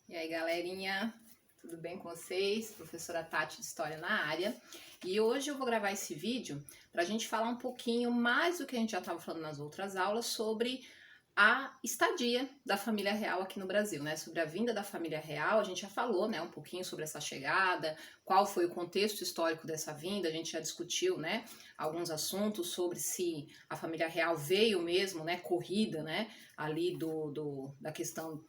E aí, galerinha, tudo bem com vocês? Professora Tati de História na área. E hoje eu vou gravar esse vídeo para a gente falar um pouquinho mais do que a gente já estava falando nas outras aulas sobre a estadia da família real aqui no Brasil, né? Sobre a vinda da família real, a gente já falou, né, um pouquinho sobre essa chegada, qual foi o contexto histórico dessa vinda, a gente já discutiu, né, alguns assuntos sobre se a família real veio mesmo, né, corrida, né, ali da questão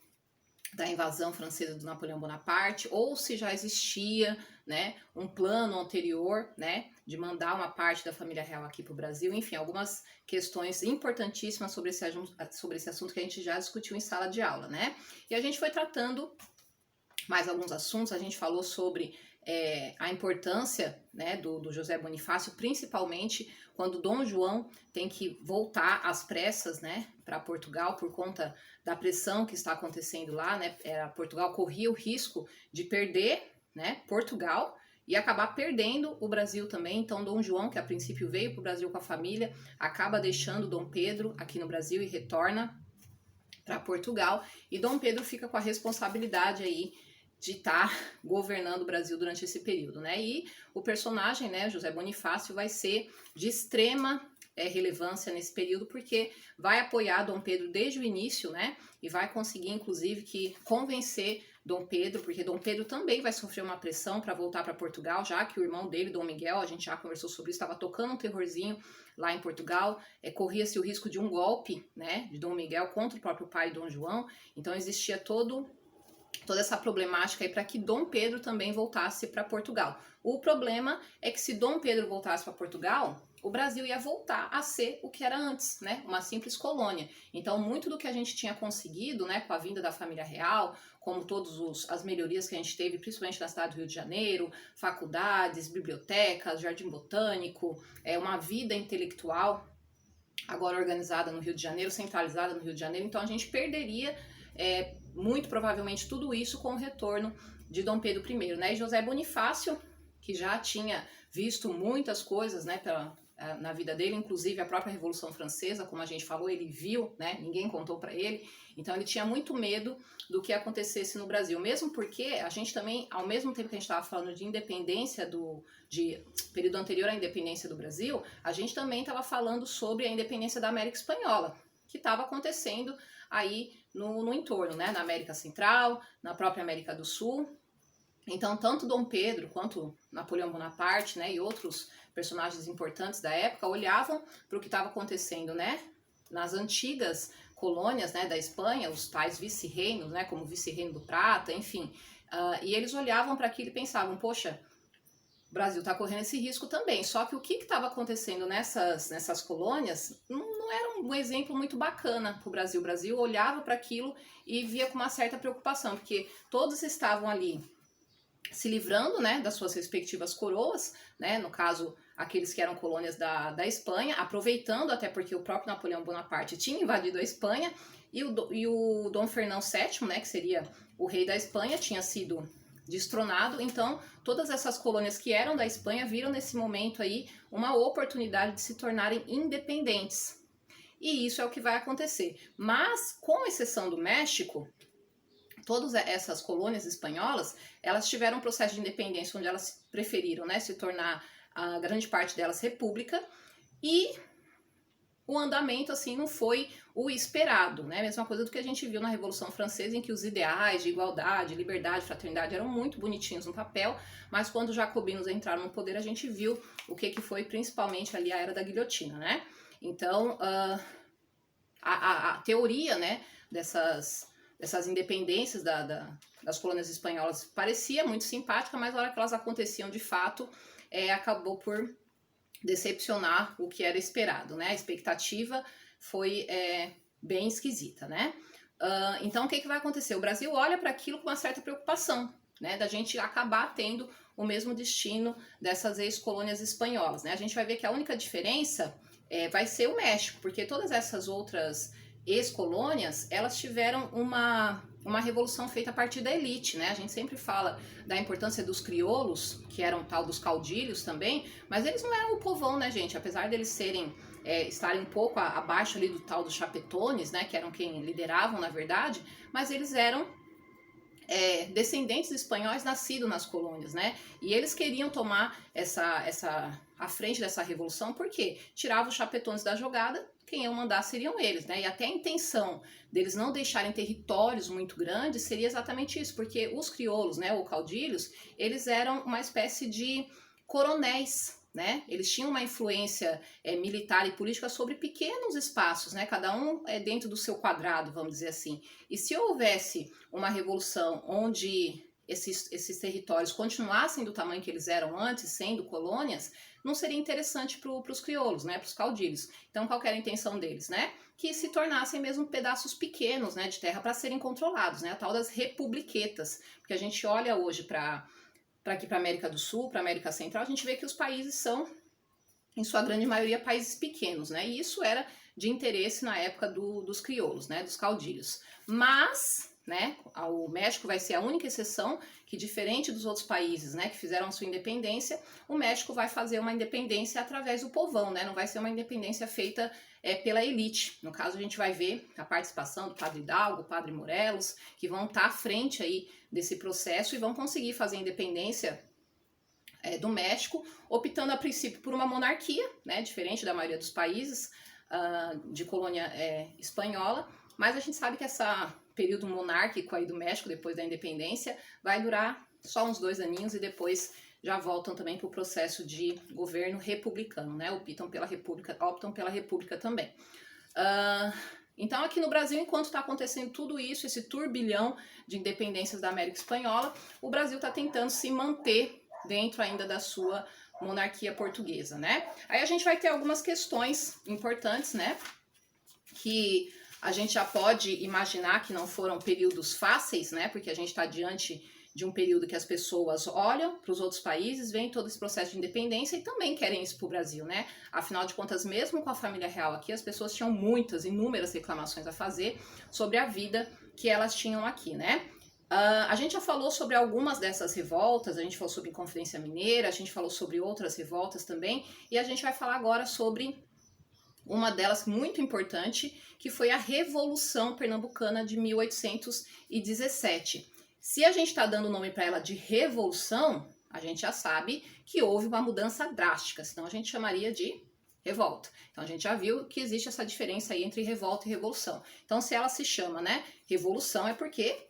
da invasão francesa do Napoleão Bonaparte, ou se já existia, né, um plano anterior, né, de mandar uma parte da família real aqui para o Brasil. Enfim, algumas questões importantíssimas sobre esse assunto que a gente já discutiu em sala de aula, né? E a gente foi tratando mais alguns assuntos. A gente falou sobre a importância, né, do José Bonifácio, principalmente quando Dom João tem que voltar às pressas, né, para Portugal por conta da pressão que está acontecendo lá, né? Portugal corria o risco de perder, né, Portugal e acabar perdendo o Brasil também. Então Dom João, que a princípio veio para o Brasil com a família, acaba deixando Dom Pedro aqui no Brasil e retorna para Portugal, e Dom Pedro fica com a responsabilidade aí de estar governando o Brasil durante esse período, né? E o personagem, né, José Bonifácio, vai ser de extrema relevância nesse período, porque vai apoiar Dom Pedro desde o início, né? E vai conseguir, inclusive, que convencer Dom Pedro, porque Dom Pedro também vai sofrer uma pressão para voltar para Portugal, já que o irmão dele, Dom Miguel, a gente já conversou sobre isso, estava tocando um terrorzinho lá em Portugal, corria-se o risco de um golpe, né, de Dom Miguel contra o próprio pai, Dom João. Então existia toda essa problemática aí para que Dom Pedro também voltasse para Portugal. O problema é que se Dom Pedro voltasse para Portugal, o Brasil ia voltar a ser o que era antes, né? Uma simples colônia. Então, muito do que a gente tinha conseguido, né, com a vinda da família real, como todas as melhorias que a gente teve, principalmente na cidade do Rio de Janeiro, faculdades, bibliotecas, jardim botânico, uma vida intelectual agora organizada no Rio de Janeiro, centralizada no Rio de Janeiro. Então, a gente perderia muito provavelmente tudo isso com o retorno de Dom Pedro I, né? E José Bonifácio, que já tinha visto muitas coisas, né, na vida dele, inclusive a própria Revolução Francesa, como a gente falou, ele viu, né? Ninguém contou para ele. Então ele tinha muito medo do que acontecesse no Brasil, mesmo porque a gente também, ao mesmo tempo que a gente estava falando de independência de período anterior à independência do Brasil, a gente também estava falando sobre a independência da América Espanhola, que estava acontecendo aí no entorno, né? Na América Central, na própria América do Sul. Então, tanto Dom Pedro quanto Napoleão Bonaparte, né, e outros personagens importantes da época olhavam para o que estava acontecendo, né, nas antigas colônias, né, da Espanha, os tais vice-reinos, né, como o vice-reino do Prata, enfim, e eles olhavam para aquilo e pensavam, poxa, o Brasil está correndo esse risco também. Só que o que estava acontecendo nessas colônias não era um exemplo muito bacana para o Brasil. O Brasil olhava para aquilo e via com uma certa preocupação, porque todos estavam ali se livrando, né, das suas respectivas coroas, né, no caso, aqueles que eram colônias da Espanha, aproveitando, até porque o próprio Napoleão Bonaparte tinha invadido a Espanha, e o Dom Fernão VII, né, que seria o rei da Espanha, tinha sido destronado. Então todas essas colônias que eram da Espanha viram nesse momento aí uma oportunidade de se tornarem independentes. E isso é o que vai acontecer. Mas, com exceção do México, todas essas colônias espanholas, elas tiveram um processo de independência onde elas preferiram, né, se tornar, a grande parte delas, república, e o andamento, assim, não foi o esperado, né? Mesma coisa do que a gente viu na Revolução Francesa, em que os ideais de igualdade, liberdade, fraternidade eram muito bonitinhos no papel, mas quando os jacobinos entraram no poder, a gente viu o que foi principalmente ali a era da guilhotina, né? Então, a teoria, né, dessas independências das colônias espanholas parecia muito simpática, mas na hora que elas aconteciam de fato, acabou por decepcionar o que era esperado, né? A expectativa foi bem esquisita, né? Então, o que vai acontecer? O Brasil olha para aquilo com uma certa preocupação, né? Da gente acabar tendo o mesmo destino dessas ex-colônias espanholas, né? A gente vai ver que a única diferença vai ser o México, porque todas essas outras ex-colônias, elas tiveram uma revolução feita a partir da elite, né? A gente sempre fala da importância dos crioulos, que eram tal dos caudilhos também, mas eles não eram o povão, né, gente? Apesar deles estarem um pouco abaixo ali do tal dos chapetones, né, que eram quem lideravam, na verdade, mas eles eram descendentes espanhóis nascidos nas colônias, né? E eles queriam tomar a frente dessa revolução, porque tirava os chapetões da jogada, quem ia mandar seriam eles, né? E até a intenção deles não deixarem territórios muito grandes seria exatamente isso, porque os crioulos, né, ou caudilhos, eles eram uma espécie de coronéis, né? Eles tinham uma influência militar e política sobre pequenos espaços, né? Cada um dentro do seu quadrado, vamos dizer assim. E se houvesse uma revolução onde esses territórios continuassem do tamanho que eles eram antes, sendo colônias, não seria interessante para os crioulos, né? Para os caudilhos. Então, qual era a intenção deles, né? Que se tornassem mesmo pedaços pequenos, né, de terra para serem controlados, né? A tal das republiquetas. Porque a gente olha hoje para aqui para a América do Sul, para a América Central, a gente vê que os países são, em sua grande maioria, países pequenos, né? E isso era de interesse na época dos crioulos, né? Dos caudilhos. Mas, né, o México vai ser a única exceção que, diferente dos outros países, né, que fizeram a sua independência, o México vai fazer uma independência através do povão, né? Não vai ser uma independência feita pela elite. No caso, a gente vai ver a participação do Padre Hidalgo, do Padre Morelos, que vão estar à frente aí desse processo e vão conseguir fazer a independência do México, optando a princípio por uma monarquia, né, diferente da maioria dos países de colônia espanhola, mas a gente sabe que esse período monárquico aí do México, depois da independência, vai durar só uns 2 aninhos e depois já voltam também para o processo de governo republicano, né? Optam pela república também. Então, aqui no Brasil, enquanto está acontecendo tudo isso, esse turbilhão de independências da América Espanhola, o Brasil está tentando se manter dentro ainda da sua monarquia portuguesa, né? Aí a gente vai ter algumas questões importantes, né? Que a gente já pode imaginar que não foram períodos fáceis, né? Porque a gente está diante de um período que as pessoas olham para os outros países, veem todo esse processo de independência e também querem isso para o Brasil, né? Afinal de contas, mesmo com a família real aqui, as pessoas tinham inúmeras reclamações a fazer sobre a vida que elas tinham aqui, né? A gente já falou sobre algumas dessas revoltas, a gente falou sobre Inconfidência Mineira, a gente falou sobre outras revoltas também, e a gente vai falar agora sobre uma delas muito importante, que foi a Revolução Pernambucana de 1817. Se a gente está dando o nome para ela de revolução, a gente já sabe que houve uma mudança drástica, senão a gente chamaria de revolta. Então a gente já viu que existe essa diferença aí entre revolta e revolução. Então se ela se chama, né, revolução é porque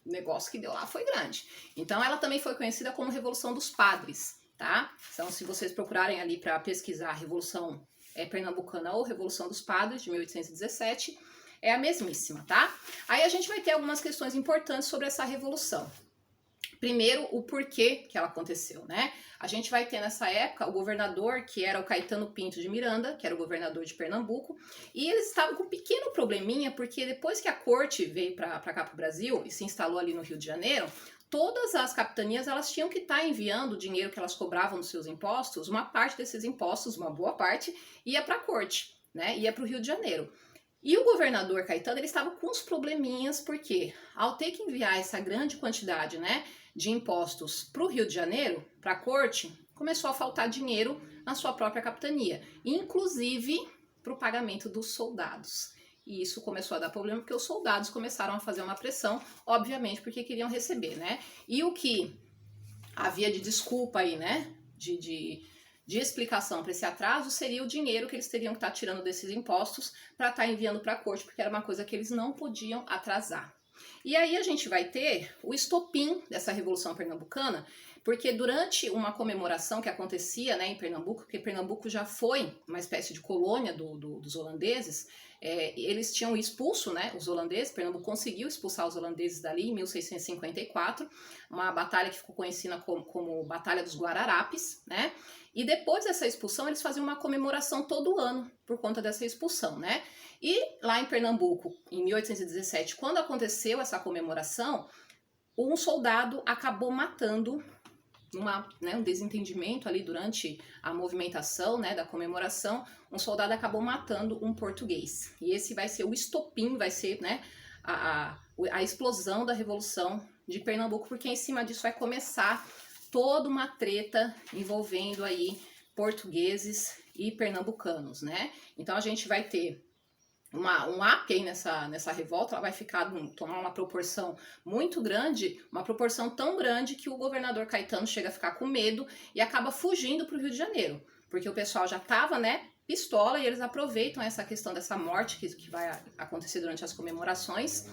o negócio que deu lá foi grande. Então ela também foi conhecida como Revolução dos Padres, tá? Então se vocês procurarem ali para pesquisar a Revolução Pernambucana ou Revolução dos Padres de 1817, é a mesmíssima, tá? Aí a gente vai ter algumas questões importantes sobre essa revolução. Primeiro, o porquê que ela aconteceu, né? A gente vai ter nessa época o governador, que era o Caetano Pinto de Miranda, que era o governador de Pernambuco, e eles estavam com um pequeno probleminha, porque depois que a corte veio para cá para o Brasil e se instalou ali no Rio de Janeiro, todas as capitanias elas tinham que estar enviando o dinheiro que elas cobravam dos seus impostos, uma parte desses impostos, uma boa parte, ia para a corte, né? Ia para o Rio de Janeiro. E o governador Caetano, ele estava com uns probleminhas, porque ao ter que enviar essa grande quantidade, né, de impostos para o Rio de Janeiro, para a corte, começou a faltar dinheiro na sua própria capitania, inclusive para o pagamento dos soldados. E isso começou a dar problema porque os soldados começaram a fazer uma pressão, obviamente porque queriam receber, né? E o que havia de desculpa aí, né, de explicação para esse atraso seria o dinheiro que eles teriam que estar tirando desses impostos para estar enviando para a corte, porque era uma coisa que eles não podiam atrasar. E aí a gente vai ter o estopim dessa Revolução Pernambucana, porque durante uma comemoração que acontecia, né, em Pernambuco, porque Pernambuco já foi uma espécie de colônia dos holandeses, eles tinham expulso, né, os holandeses, Pernambuco conseguiu expulsar os holandeses dali em 1654, uma batalha que ficou conhecida como Batalha dos Guararapes, né, e depois dessa expulsão eles faziam uma comemoração todo ano por conta dessa expulsão, né, e lá em Pernambuco, em 1817, quando aconteceu essa comemoração, um soldado acabou matando um desentendimento ali durante a movimentação, né, da comemoração, um soldado acabou matando um português. E esse vai ser o estopim, vai ser, né, a explosão da Revolução de Pernambuco, porque em cima disso vai começar toda uma treta envolvendo aí portugueses e pernambucanos, né? Então a gente vai ter um ápice aí nessa revolta, ela vai tomar uma proporção muito grande, uma proporção tão grande que o governador Caetano chega a ficar com medo e acaba fugindo para o Rio de Janeiro, porque o pessoal já estava, né, pistola, e eles aproveitam essa questão dessa morte que vai acontecer durante as comemorações,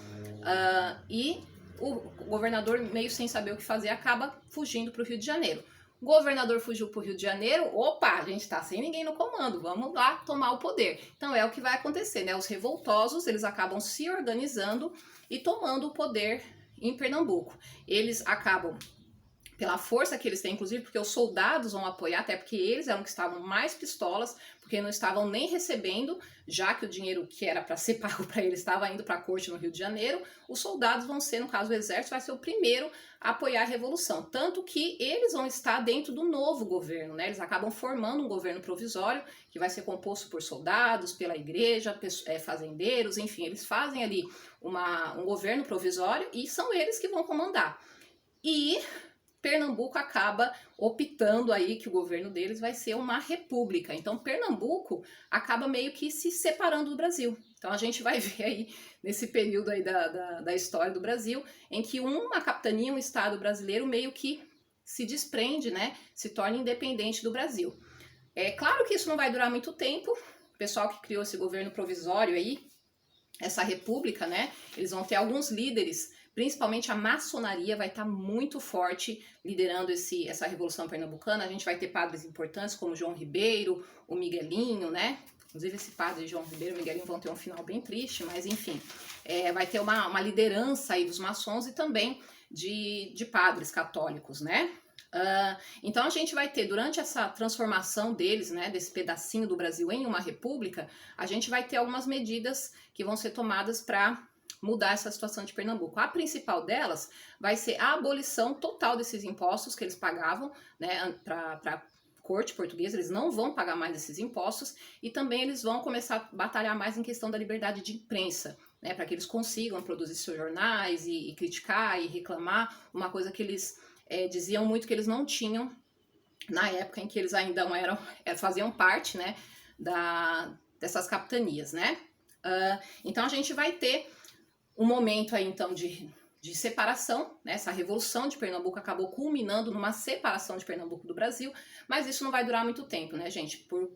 e o governador, meio sem saber o que fazer, acaba fugindo para o Rio de Janeiro. O governador fugiu para o Rio de Janeiro, opa, a gente está sem ninguém no comando, vamos lá tomar o poder. Então é o que vai acontecer, né? Os revoltosos, eles acabam se organizando e tomando o poder em Pernambuco. Eles acabam, pela força que eles têm, inclusive porque os soldados vão apoiar, até porque eles eram que estavam mais pistolas, porque não estavam nem recebendo, já que o dinheiro que era para ser pago para eles estava indo para a corte no Rio de Janeiro. Os soldados vão ser, no caso o exército, vai ser o primeiro a apoiar a revolução, tanto que eles vão estar dentro do novo governo, né? Eles acabam formando um governo provisório que vai ser composto por soldados, pela igreja, fazendeiros, enfim, eles fazem ali um governo provisório e são eles que vão comandar. E Pernambuco acaba optando aí que o governo deles vai ser uma república. Então, Pernambuco acaba meio que se separando do Brasil. Então, a gente vai ver aí, nesse período aí da história do Brasil, em que uma capitania, um estado brasileiro, meio que se desprende, né? Se torna independente do Brasil. É claro que isso não vai durar muito tempo. O pessoal que criou esse governo provisório aí, essa república, né? Eles vão ter alguns líderes, principalmente a maçonaria vai estar muito forte liderando essa Revolução Pernambucana. A gente vai ter padres importantes como João Ribeiro, o Miguelinho, né? Inclusive esse padre João Ribeiro e o Miguelinho vão ter um final bem triste, mas enfim, vai ter uma liderança aí dos maçons e também de padres católicos, né? Então a gente vai ter, durante essa transformação deles, né, desse pedacinho do Brasil em uma república, a gente vai ter algumas medidas que vão ser tomadas para mudar essa situação de Pernambuco. A principal delas vai ser a abolição total desses impostos que eles pagavam, né, para a corte portuguesa. Eles não vão pagar mais esses impostos, e também eles vão começar a batalhar mais em questão da liberdade de imprensa, né, para que eles consigam produzir seus jornais e criticar e reclamar, uma coisa que eles diziam muito que eles não tinham na época em que eles ainda não faziam parte, né, dessas capitanias, né? Então a gente vai ter um momento aí então de separação, né? Essa revolução de Pernambuco acabou culminando numa separação de Pernambuco do Brasil, mas isso não vai durar muito tempo, né, gente? Por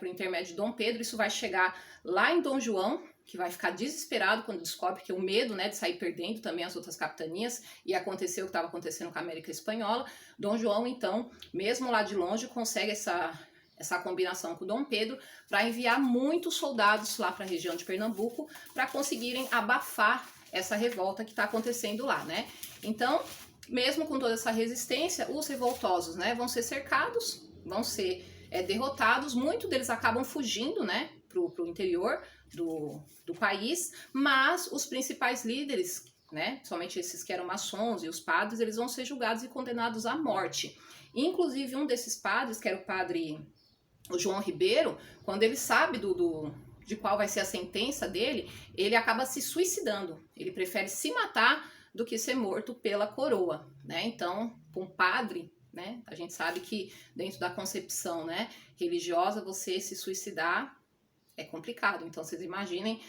intermédio de Dom Pedro, isso vai chegar lá em Dom João, que vai ficar desesperado quando descobre que o medo, né, de sair perdendo também as outras capitanias, e aconteceu o que estava acontecendo com a América Espanhola. Dom João, então, mesmo lá de longe, consegue essa combinação com Dom Pedro para enviar muitos soldados lá para a região de Pernambuco para conseguirem abafar essa revolta que está acontecendo lá, né? Então, mesmo com toda essa resistência, os revoltosos, né, vão ser cercados, vão ser derrotados, muitos deles acabam fugindo, né, pro interior do país, mas os principais líderes, né, somente esses que eram maçons e os padres, eles vão ser julgados e condenados à morte. Inclusive, um desses padres, que era o João Ribeiro, quando ele sabe de qual vai ser a sentença dele, ele acaba se suicidando. Ele prefere se matar do que ser morto pela coroa, né? Então, um padre, né, a gente sabe que dentro da concepção, né, religiosa, você se suicidar é complicado. Então, vocês imaginem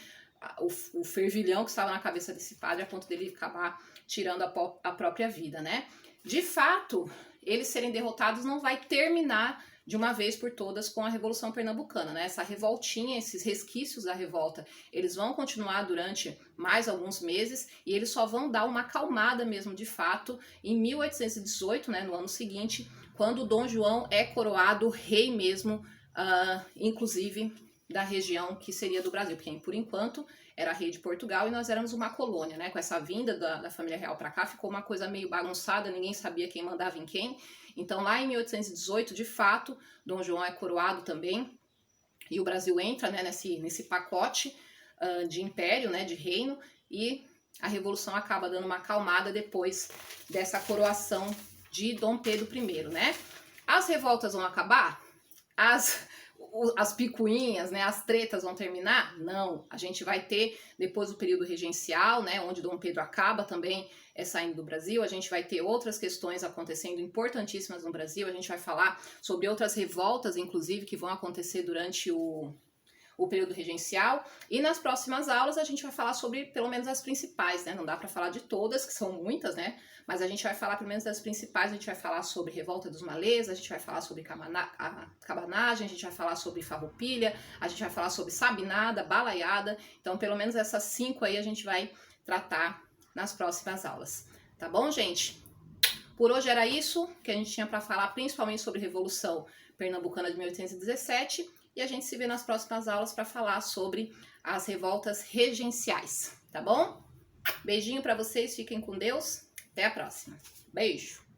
o fervilhão que estava na cabeça desse padre a ponto dele acabar tirando a própria vida, né? De fato, eles serem derrotados não vai terminar de uma vez por todas com a Revolução Pernambucana, né? Essa revoltinha, esses resquícios da revolta, eles vão continuar durante mais alguns meses e eles só vão dar uma acalmada mesmo de fato em 1818, né, no ano seguinte, quando Dom João é coroado rei mesmo, inclusive da região que seria do Brasil, porque por enquanto era rei de Portugal e nós éramos uma colônia, né? Com essa vinda da família real para cá, ficou uma coisa meio bagunçada, ninguém sabia quem mandava em quem. Então, lá em 1818, de fato, Dom João é coroado também, e o Brasil entra, né, nesse pacote de império, né, de reino, e a Revolução acaba dando uma acalmada depois dessa coroação de Dom Pedro I, né? As revoltas vão acabar? As picuinhas, né, as tretas vão terminar? Não, a gente vai ter depois o período regencial, né, onde Dom Pedro acaba também saindo do Brasil, a gente vai ter outras questões acontecendo importantíssimas no Brasil, a gente vai falar sobre outras revoltas, inclusive, que vão acontecer durante o o período regencial, e nas próximas aulas a gente vai falar sobre pelo menos as principais, né? Não dá para falar de todas, que são muitas, né? Mas a gente vai falar pelo menos das principais. A gente vai falar sobre Revolta dos Malês, a gente vai falar sobre cabanagem, a gente vai falar sobre farroupilha, a gente vai falar sobre sabinada, balaiada. Então, pelo menos essas 5 aí a gente vai tratar nas próximas aulas. Tá bom, gente? Por hoje era isso que a gente tinha para falar, principalmente sobre Revolução Pernambucana de 1817. E a gente se vê nas próximas aulas para falar sobre as revoltas regenciais. Tá bom? Beijinho para vocês, fiquem com Deus. Até a próxima. Beijo!